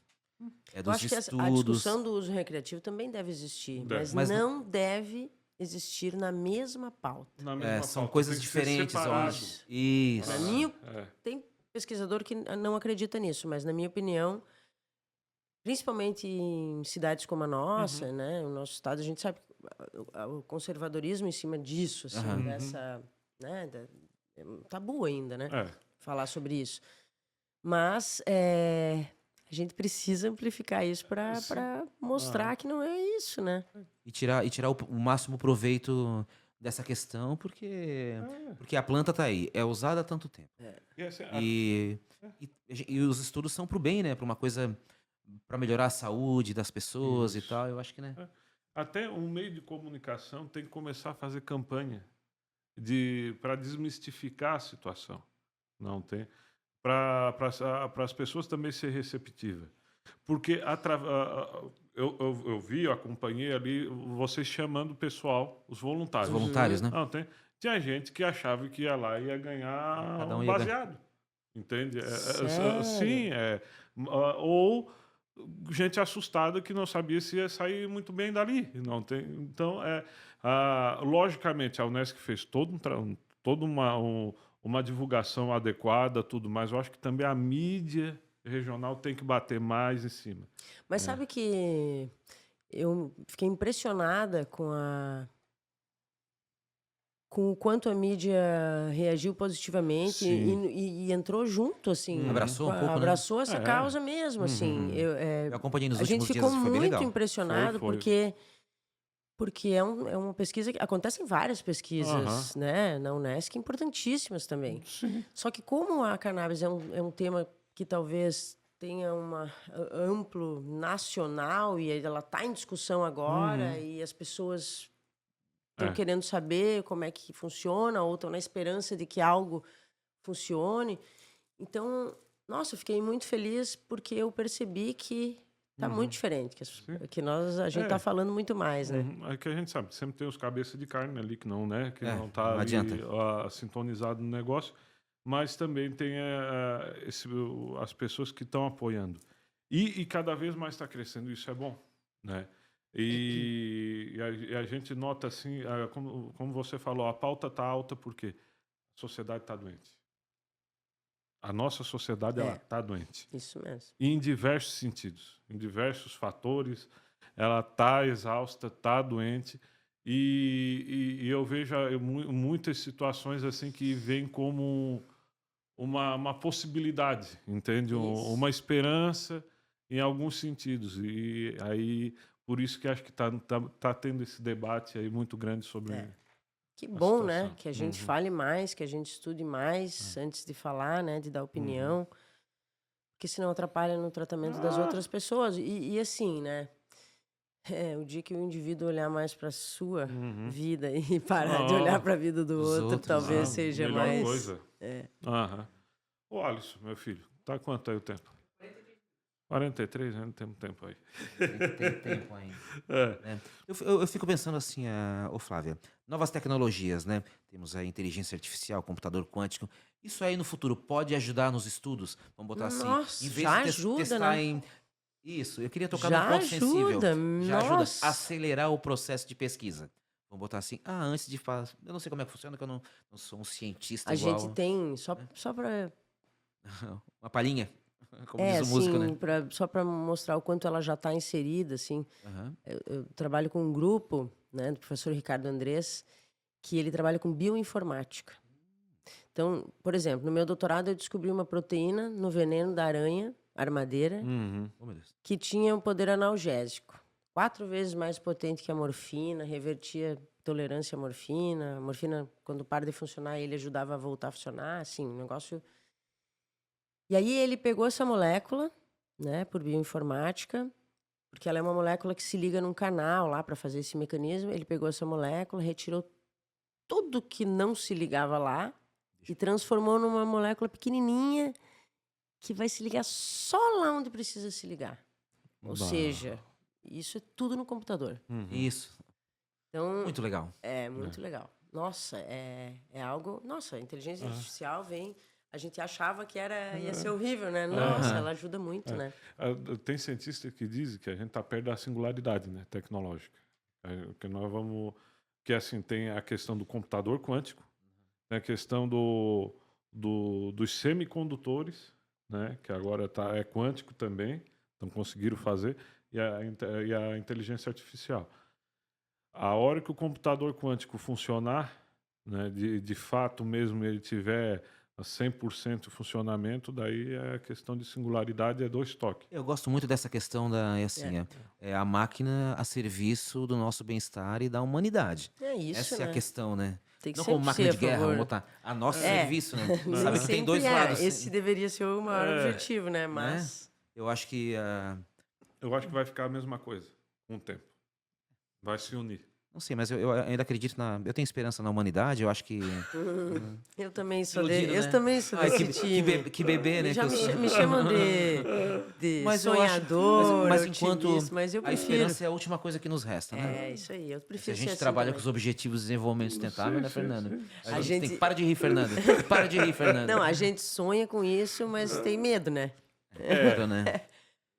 é Eu dos acho que a estudos. discussão do uso recreativo também deve existir, Deve. mas Mas não deve existir na mesma pauta. Na mesma são pauta, coisas tem que ser diferentes, eu separado. acho. Isso. Na minha, É. tem pesquisador que não acredita nisso, mas na minha opinião, principalmente em cidades como a nossa, né, o nosso estado, a gente sabe que o conservadorismo em cima disso, assim, Aham. dessa, né, é um tabu ainda, né, É. falar sobre isso. Mas a gente precisa amplificar isso para mostrar que não é isso, né? E tirar o máximo proveito dessa questão, porque a planta tá aí, é usada há tanto tempo. E assim, E, e os estudos são pro bem, né? Para uma coisa, para melhorar a saúde das pessoas e Isso. tal. Eu acho que, né? até um meio de comunicação tem que começar a fazer campanha para desmistificar a situação. Não tem. Para as pessoas também ser receptivas. Porque eu vi, eu acompanhei ali vocês chamando o pessoal, os Os voluntários. voluntários, né? Não, tinha gente que achava que ia lá e ia ganhar Cada um um ia baseado. Entende? Sério? Sim, ou gente assustada que não sabia se ia sair muito bem dali. Não tem, então, logicamente, a Unesc fez toda uma divulgação adequada, tudo mais. Eu acho que também a mídia regional tem que bater mais em cima. Mas sabe que eu fiquei impressionada com o quanto a mídia reagiu positivamente Sim. e entrou junto, assim. Abraçou um pouco, né? Abraçou essa É. causa mesmo, assim. Eu acompanhei nos A gente últimos dias, ficou isso foi bem muito legal. impressionado Foi. porque é uma pesquisa que acontecem várias pesquisas, né, na Unesc, importantíssimas também. Sim. Só que como a cannabis é um tema que talvez tenha amplo nacional e ela está em discussão agora e as pessoas estão querendo saber como é que funciona ou estão na esperança de que algo funcione. Então, nossa, eu fiquei muito feliz porque eu percebi que tá muito diferente, que a gente tá falando muito mais, né? É que a gente sabe, sempre tem os cabeças de carne ali que não, né? Que É, não tá não ali adianta. sintonizado no negócio, mas também tem as pessoas que estão apoiando. E cada vez mais está crescendo, isso é bom, né? E a gente nota assim, como você falou, a pauta está alta porque a sociedade está doente. A nossa sociedade ela está doente. Isso mesmo. E em diversos sentidos, em diversos fatores, ela está exausta, está doente, e eu vejo muitas situações assim que vêm como uma possibilidade, entende? Isso. Uma esperança em alguns sentidos. E aí, Por isso que acho que tá tendo esse debate aí muito grande sobre Que a bom, né? situação. Que a gente fale mais, que a gente estude mais antes de falar, né? De dar opinião. Porque senão atrapalha no tratamento das outras pessoas. E assim, né? O dia que o indivíduo olhar mais para sua vida e parar de olhar para a vida do Os outro, outros, talvez Ah, seja melhor mais. coisa. Aham. Ô, Alisson, meu filho, tá quanto aí o tempo? 43, né? Não temos tempo aí. Tem tempo ainda. É. Né? Eu fico pensando assim, ô Flávia, novas tecnologias, né? Temos a inteligência artificial, computador quântico. Isso aí no futuro pode ajudar nos estudos? Vamos botar assim, Nossa, em vez já de ajuda, testar né? em... Isso, eu queria tocar num Já ponto sensível. ajuda, Já ajuda a nossa. acelerar o processo de pesquisa. Vamos botar assim, antes de fazer... Eu não sei como é que funciona, que eu não sou um cientista A gente igual... tem, só para. Uma palhinha, como diz o músico, né? Assim, só para mostrar o quanto ela já está inserida, assim. Aham. Eu trabalho com um grupo, né, do professor Ricardo Andrés, que ele trabalha com bioinformática. Então, por exemplo, no meu doutorado eu descobri uma proteína no veneno da aranha, armadeira, Oh, meu Deus. que tinha um poder analgésico. 4 vezes mais potente que a morfina, revertia tolerância à morfina. A morfina, quando para de funcionar, ele ajudava a voltar a funcionar, assim, um negócio... E aí ele pegou essa molécula, né, por bioinformática, porque ela é uma molécula que se liga num canal lá para fazer esse mecanismo. Ele pegou essa molécula, retirou tudo que não se ligava lá e transformou numa molécula pequenininha que vai se ligar só lá onde precisa se ligar. Ou Bah. seja, isso é tudo no computador. Isso, Então, muito legal. é muito legal. Nossa, é algo... Nossa, a inteligência artificial vem... A gente achava que ia ser horrível, né? Nossa, ela ajuda muito, né? Tem cientista que dizem que a gente está perto da singularidade, né, tecnológica. Que nós vamos... Que assim, tem a questão do computador quântico, tem a questão dos semicondutores, né, que agora é quântico também, então conseguiram fazer, e a inteligência artificial. A hora que o computador quântico funcionar, né, de fato mesmo ele tiver a 100% de funcionamento, daí a questão de singularidade é 2 toques. Eu gosto muito dessa questão é a máquina a serviço do nosso bem-estar e da humanidade. É isso, Essa é né? a questão, né? Tem que Não como sempre máquina ser de a guerra, favor. vamos botar a nosso É. serviço, né? Nem Sabe que tem sempre dois lados. Esse deveria ser o maior objetivo, né? Mas... Eu acho que Eu acho que vai ficar a mesma coisa com o tempo. Vai se unir. não sei, mas eu ainda acredito eu tenho esperança na humanidade, eu acho que Eu também sou Iludido, eu né? também sou desse time. que bebê, né? Já que eu sou. me chamam de Mas eu acho- sonhador, mas enquanto otimista, mas eu a prefiro. esperança é a última coisa que nos resta, né? É, isso aí, eu Se prefiro a ser gente assim trabalha com também. os objetivos de desenvolvimento sustentável, né, Fernando? A gente tem gente- que... Para de rir, Fernando. Para de rir, Fernando. Não, a gente sonha com isso, mas tem medo, né? Claro, né?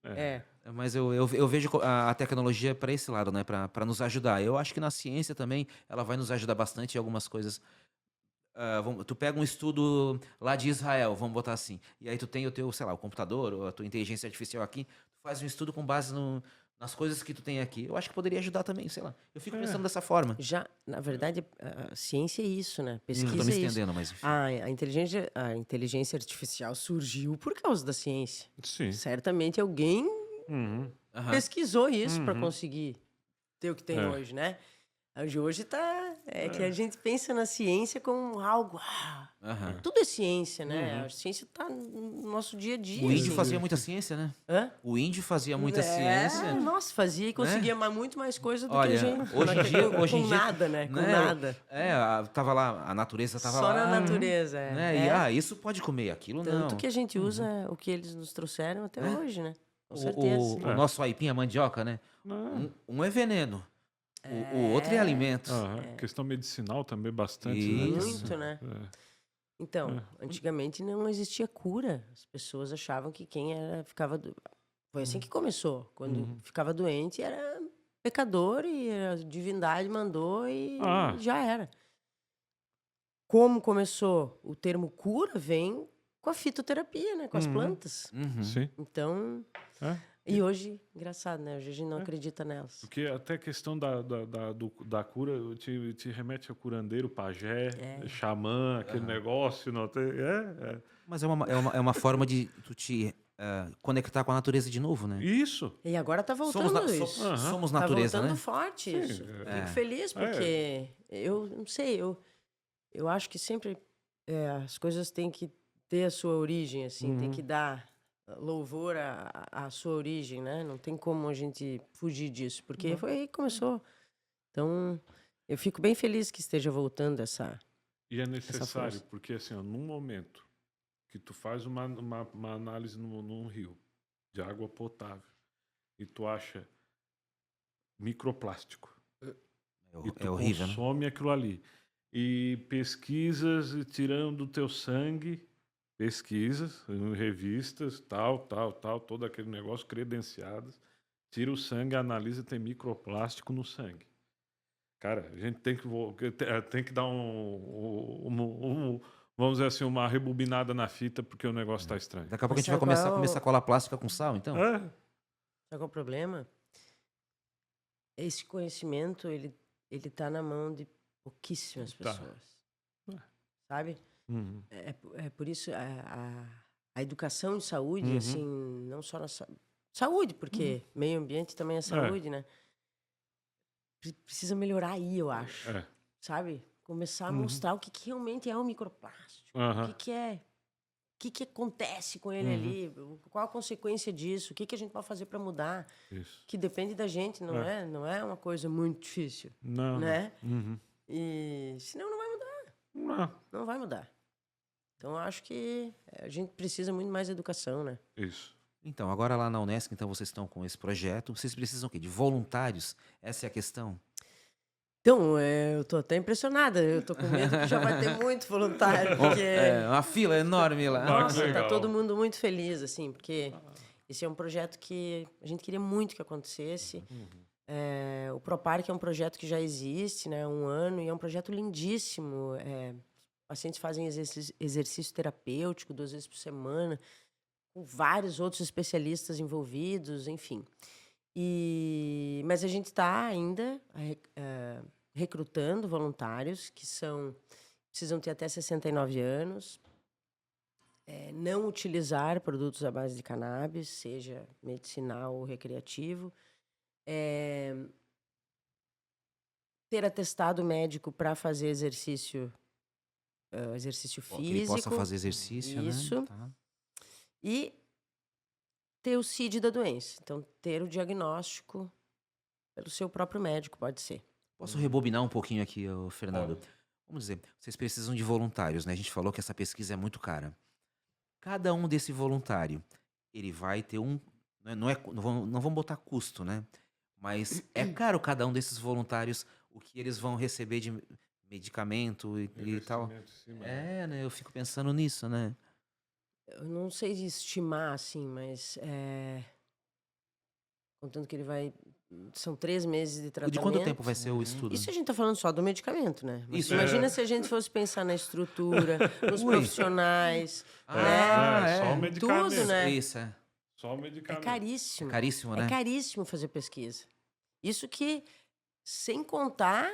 É. Mas eu vejo a tecnologia para esse lado, né? Para nos ajudar. Eu acho que na ciência também ela vai nos ajudar bastante em algumas coisas. Tu pega um estudo lá de Israel, vamos botar assim, e aí tu tem o teu, sei lá, o computador, ou a tua inteligência artificial aqui, tu faz um estudo com base nas coisas que tu tem aqui. Eu acho que poderia ajudar também, sei lá. Eu fico pensando dessa forma. Já, na verdade, a ciência é isso, né? Eu Pesquisa tô me é isso. estendendo, mas enfim. A inteligência artificial surgiu por causa da ciência. Sim. Certamente alguém Aham. pesquisou isso para conseguir ter o que tem É. hoje, né? Hoje que a gente pensa na ciência como algo... Aham. tudo é ciência, né? A ciência está no nosso dia a dia. O índio assim. fazia muita ciência, né? Hã? O índio fazia muita ciência. Nossa, fazia e conseguia muito mais coisa do Olha, que a gente. hoje em com dia, nada, né? Com né, nada. Tava lá, a natureza tava Só lá. na natureza. Né? E isso pode comer, aquilo Tanto não. que a gente usa o que eles nos trouxeram até hoje, né? Com O, certeza. o nosso aipim, a mandioca, né? Um é veneno, o outro é alimento. Questão medicinal também bastante. Isso. Muito, né? Então, antigamente não existia cura. As pessoas achavam que quem ficava... Foi assim que começou. Quando ficava doente, era pecador e a divindade mandou e já era. Como começou? O termo cura vem com a fitoterapia, né? Com as plantas. Sim. Então... E hoje, engraçado, né? Hoje a gente não acredita nelas. Porque até a questão da cura te remete a curandeiro, pajé, xamã, aquele negócio. Não tem, Mas é uma forma de tu te conectar com a natureza de novo, né? Isso. E agora tá Somos, voltando na- so- isso. Aham. somos Tá natureza, voltando né? forte Sim, isso. é. Fico feliz porque eu não sei, eu acho que sempre as coisas têm que ter a sua origem, assim, tem que dar louvor à sua origem, né? Não tem como a gente fugir disso, porque foi aí que começou. Então, eu fico bem feliz que esteja voltando essa. E é necessário, força. porque assim, ó, num momento que tu faz uma análise num rio de água potável e tu acha microplástico e tu É horrível, né? consome aquilo ali e pesquisas e tirando do teu sangue, pesquisas em revistas, tal, todo aquele negócio credenciadas, tira o sangue, analisa, tem microplástico no sangue. Cara, a gente tem que dar vamos dizer assim, uma rebobinada na fita porque o negócio tá estranho. Daqui a pouco a Mas gente vai sabe qual é começar a colar plástica com sal, então? É, Sabe qual é o problema? Esse conhecimento, ele tá na mão de pouquíssimas Tá. pessoas. Sabe? uhum, É por isso a educação em saúde, assim, não só na saúde, porque meio ambiente também é saúde, né? Precisa melhorar aí, eu acho. é, Sabe? Começar a mostrar o que realmente é o microplástico. aham, O que acontece com ele ali, qual a consequência disso, o que a gente pode fazer para mudar, isso. que depende da gente, não é uma coisa muito difícil, Não, né? uhum. E senão não vai mudar, Não, não vai mudar. Então eu acho que a gente precisa muito mais de educação, né? isso. Então, agora lá na Unesc, então vocês estão com esse projeto. Vocês precisam o quê? De voluntários? Essa é a questão? Então, eu tô até impressionada, eu tô com medo que já vai ter muito voluntário, porque Uma fila enorme lá. Ah, que nossa, tá legal. todo mundo muito feliz, assim, porque esse é um projeto que a gente queria muito que acontecesse. O Proparc é um projeto que já existe, né, há 1 ano, e é um projeto lindíssimo. Pacientes fazem exercício terapêutico 2 vezes por semana, com vários outros especialistas envolvidos, enfim. Mas a gente está ainda recrutando voluntários que precisam ter até 69 anos, não utilizar produtos à base de cannabis, seja medicinal ou recreativo, ter atestado médico para fazer exercício Que ele possa físico, fazer exercício, isso, né? Tá. e ter o CID da doença. Então, ter o diagnóstico pelo seu próprio médico, pode ser. Posso rebobinar um pouquinho aqui, ô, Fernando? Vamos dizer, vocês precisam de voluntários, né? A gente falou que essa pesquisa é muito cara. Cada um desse voluntário, ele vai ter não vamos botar custo, né? Mas é caro cada um desses voluntários o que eles vão receber de medicamento e tal. Investimento em cima, né? Né? Eu fico pensando nisso, né? Eu não sei de estimar, assim, mas contando que ele vai... São 3 meses de tratamento. De quanto tempo vai ser o estudo? Isso a gente está falando só do medicamento, né? Mas Isso. imagina se a gente fosse pensar na estrutura, nos Ui. profissionais, Ah, né? Só o medicamento. Tudo, né? Isso, é. Só o É medicamento. caríssimo. Caríssimo, né? É caríssimo fazer pesquisa. Isso que, sem contar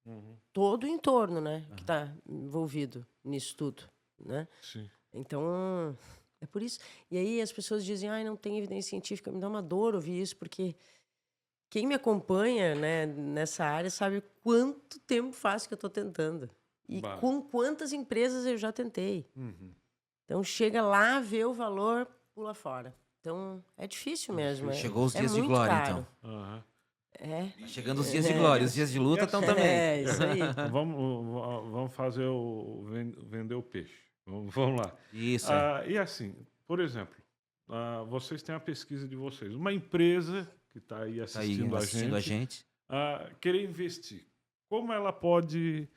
Uhum, todo o entorno, né? Que está envolvido nisso tudo, né? sim. Então, é por isso. E aí as pessoas dizem, não tem evidência científica. Me dá uma dor ouvir isso, porque quem me acompanha, né, nessa área sabe quanto tempo faz que eu estou tentando. E Bah. com quantas empresas eu já tentei. Uhum. Então, chega lá, vê o valor, pula fora. Então, é difícil mesmo. Chegou os dias de muito glória, caro. então. Aham. Tá chegando os dias de glória, os dias de luta estão também. É, isso aí. Vamos fazer vender o peixe. Vamos lá. Isso, E assim, por exemplo, vocês têm a pesquisa de vocês. Uma empresa que está aí tá aí assistindo, assistindo a gente. querer investir. Como ela pode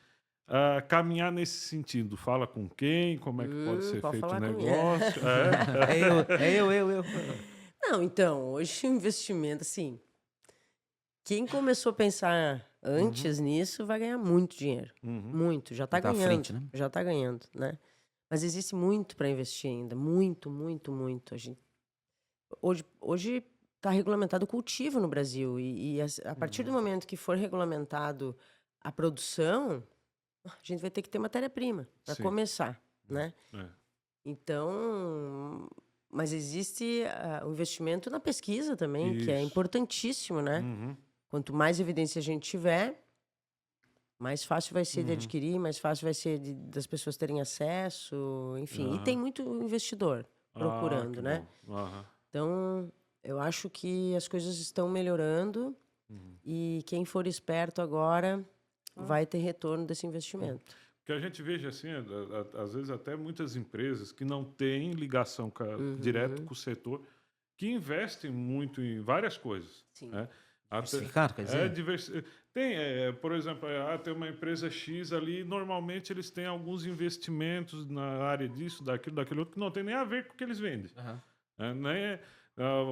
caminhar nesse sentido? Fala com quem? Como é que pode ser pode feito o falar comigo. negócio? Eu. Não, então, hoje o investimento, assim, quem começou a pensar antes nisso vai ganhar muito dinheiro. Uhum. Muito, já está Tá à ganhando. frente, né? Já está ganhando, né? Mas existe muito para investir ainda, muito, muito, muito. Hoje está regulamentado o cultivo no Brasil e a partir do momento que for regulamentado a produção, a gente vai ter que ter matéria-prima para Sim. começar, né? É. Então, Mas existe o investimento na pesquisa também, que é Isso. importantíssimo, né? Uhum. Quanto mais evidência a gente tiver, mais fácil vai ser de Uhum. adquirir, mais fácil vai ser das pessoas terem acesso, enfim. E tem Aham. muito investidor Ah, procurando, que né? bom. Aham. Então, eu acho que as coisas estão melhorando Uhum. e quem for esperto agora vai ter retorno desse investimento. Que a gente veja assim, às vezes até muitas empresas que não têm ligação direto Uhum. com o setor, que investem muito em várias coisas, Sim. né? Até, Diversificado, quer dizer? tem, por exemplo, tem uma empresa X ali, normalmente eles têm alguns investimentos na área disso, daquilo outro, que não tem nem a ver com o que eles vendem. Aham. Nem,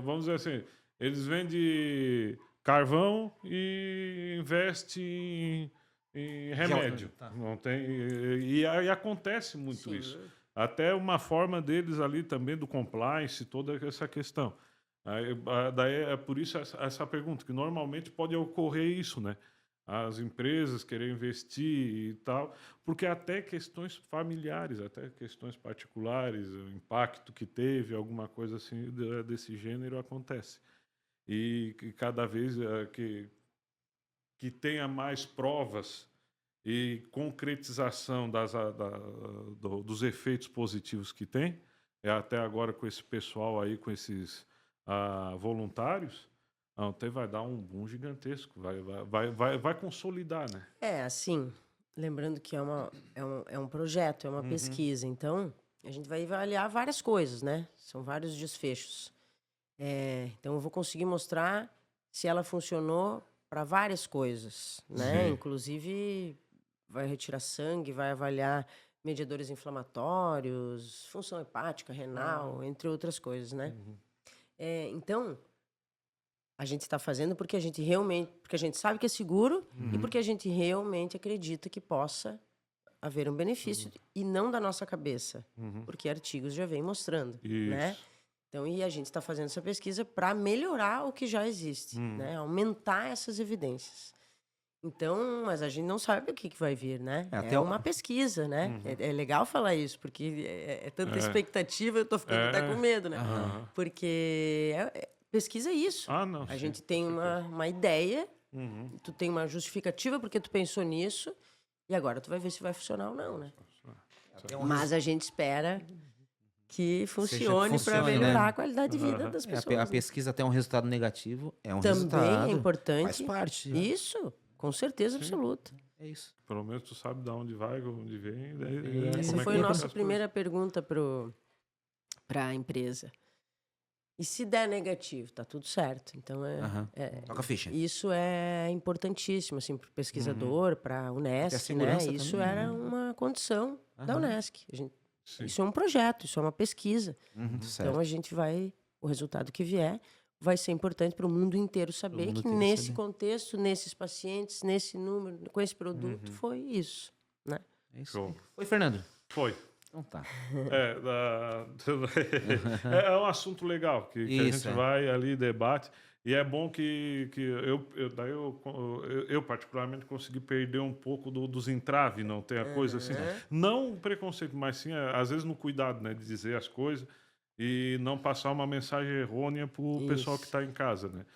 vamos dizer assim, eles vendem carvão e investem em remédio. Tá. Não tem, e acontece muito Sim. isso. Até uma forma deles ali também do compliance, toda essa questão. Daí é por isso essa pergunta, que normalmente pode ocorrer isso, né? As empresas querer investir e tal, porque até questões familiares, até questões particulares, o impacto que teve, alguma coisa assim desse gênero acontece. E que cada vez que tenha mais provas e concretização dos efeitos positivos que tem, até agora com esse pessoal aí, com esses voluntários, até vai dar um boom gigantesco, vai consolidar, né? Assim, lembrando que é um projeto, é uma pesquisa, então a gente vai avaliar várias coisas, né? São vários desfechos. Então eu vou conseguir mostrar se ela funcionou para várias coisas, né? Sim. Inclusive vai retirar sangue, vai avaliar mediadores inflamatórios, função hepática, renal, entre outras coisas, né? Então a gente está fazendo porque porque a gente sabe que é seguro e porque a gente realmente acredita que possa haver um benefício e não da nossa cabeça, porque artigos já vêm mostrando, né? Isso. Então, e a gente está fazendo essa pesquisa para melhorar o que já existe, né? Aumentar essas evidências. Então, mas a gente não sabe o que vai vir, né? Até É uma pesquisa, né? É legal falar isso, porque é tanta expectativa, eu tô ficando até com medo, né? Aham. Porque pesquisa é isso. Não, A sim, gente com tem certeza. uma ideia, Uhum. tu tem uma justificativa porque tu pensou nisso, e agora tu vai ver se vai funcionar ou não, né? Até um Mas a gente espera que funcione para funcione, melhorar né? a qualidade de vida das A pessoas. né? pesquisa tem um resultado negativo, é um Também resultado. é Faz importante. parte. Isso, com certeza absoluta. É isso. Pelo menos tu sabe de onde vai, onde vem. Isso. Essa como é foi que a vai nossa as primeira pergunta para a empresa. E se der negativo, tá tudo certo. Então Aham. Toca a ficha. isso é importantíssimo assim para o pesquisador, para a Unesc, né? segurança Isso também, era uma condição da Unesc. Sim. Isso é um projeto, isso é uma pesquisa. Então Certo. a gente o resultado que vier vai ser importante para o mundo inteiro saber mundo que inteiro nesse saber. contexto, nesses pacientes, nesse número, com esse produto, foi isso, né? É isso. Show. Aí. Oi, Fernando. Foi. Então tá. É um assunto legal que a Isso, gente vai ali debate e é bom que eu particularmente consegui perder um pouco dos entraves, não tem a coisa assim, não o preconceito, mas sim às vezes no cuidado, né, de dizer as coisas e não passar uma mensagem errônea para o pessoal que Isso. está em casa, né?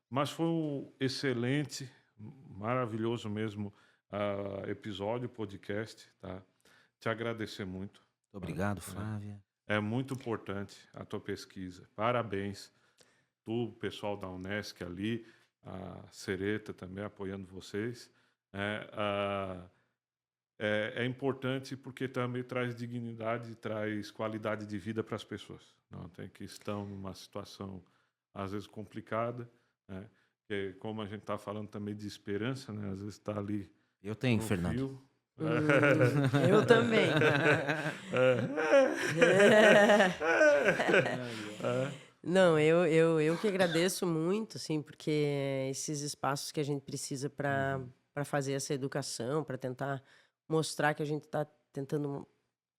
Mas foi um excelente, maravilhoso mesmo episódio, podcast, tá? Te agradecer muito. Obrigado, Flávia. É muito importante a tua pesquisa. Parabéns. Tu, pessoal da Unesc ali, a Sereta também apoiando vocês. É importante porque também traz dignidade, traz qualidade de vida para as pessoas. Não tem que estão numa situação às vezes complicada, né? Que, como a gente está falando também de esperança, né? Às vezes está ali Eu tenho, no Fernando. fio. Eu também. Não, eu que agradeço muito, assim, porque esses espaços que a gente precisa para fazer essa educação, para tentar mostrar que a gente está tentando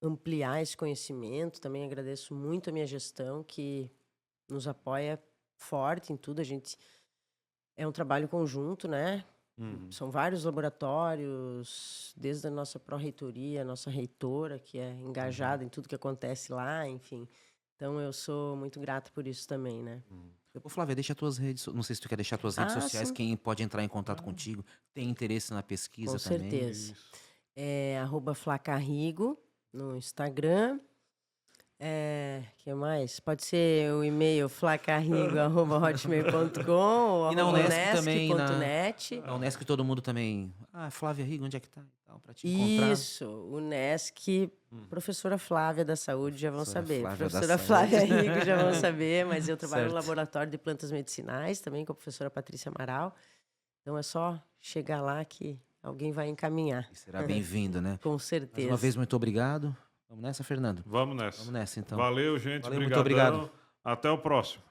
ampliar esse conhecimento. Também agradeço muito a minha gestão, que nos apoia forte em tudo. É um trabalho conjunto, né? São vários laboratórios, desde a nossa pró-reitoria, a nossa reitora, que é engajada em tudo que acontece lá, enfim. Então eu sou muito grata por isso também, né? Ô, Flávia, deixa as tuas redes. Não sei se tu quer deixar as tuas redes sociais, Sim. quem pode entrar em contato contigo, tem interesse na pesquisa Com também. certeza. Isso. É @flacarrigo no Instagram. Que mais? Pode ser o e-mail flacarrigo@hotmail.com ou E na Unesp também, unesc.net. Na Unesp todo mundo também. Ah, Flávia Rigo, onde é que tá? E tal, pra te encontrar. Isso, Unesc, professora Flávia da Saúde já vão Professora saber. Flávia da Professora Saúde. Flávia Rigo já vão saber, mas eu trabalho no Certo. laboratório de plantas medicinais também com a professora Patrícia Amaral. Então é só chegar lá que alguém vai encaminhar. E será bem-vindo, né? Com Mais certeza. uma vez, muito obrigado. Vamos nessa, Fernando? Vamos nessa. Vamos nessa, então. Valeu, gente. Valeu, muito Obrigadão. obrigado. Até o próximo.